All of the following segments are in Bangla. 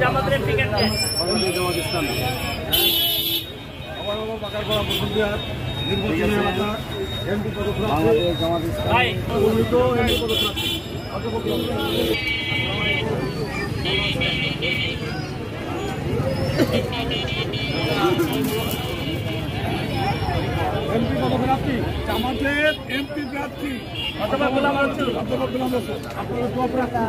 জামাতের টিকিট দেন জামাত ইসলাম আবার বাকারপাড়া বসুন্ধিয়ার নির্বাচনী এলাকা এমপি পদপ্রার্থী জামাত ইসলাম ভাই মনোনীত এমপি পদপ্রার্থী এমপি পদপ্রার্থী জামাতের এমপি প্রার্থী অথবা গোলাম রসুল আপনারা দোয়া প্রার্থী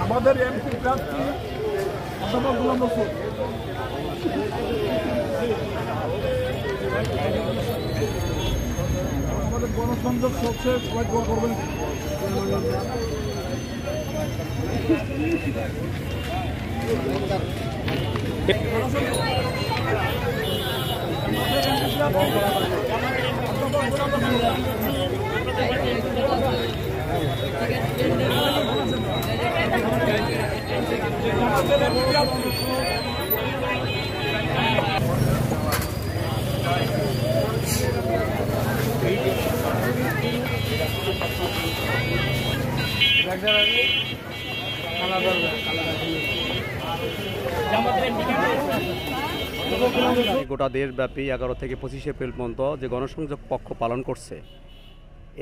আমাদের এমপি প্রার্থী অধ্যাপক গোলাম রসুল আমাদের গণসংযোগ চলছে, সবাই দোয়া করবেন। গোটা দেশব্যাপী 11 থেকে 25 এপ্রিল পর্যন্ত যে গণসংযোগ পক্ষ পালন করছে,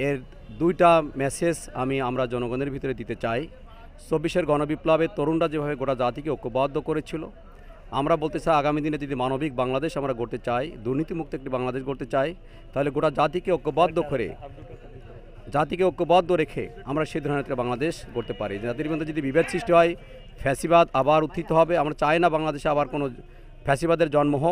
এর দুইটা মেসেজ আমরা জনগণের ভিতরে দিতে চাই। 24-এর গণবিপ্লবের তরুণরা যেভাবে গোটা জাতিকে ঐক্যবদ্ধ করেছিল, আমরা বলতে চাই আগামী দিনে যদি মানবিক বাংলাদেশ আমরা গড়তে চাই, দুর্নীতিমুক্ত একটি বাংলাদেশ গড়তে চাই, তাহলে গোটা জাতিকে ঐক্যবদ্ধ রেখে আমরা সেই ধরনের একটা বাংলাদেশ গড়তে পারি। জাতির মধ্যে যদি বিভেদ সৃষ্টি হয়, ফ্যাসিবাদ আবার উত্থিত হবে। আমরা চাই না বাংলাদেশে আবার কোনো ফ্যাসিবাদের জন্ম হোক।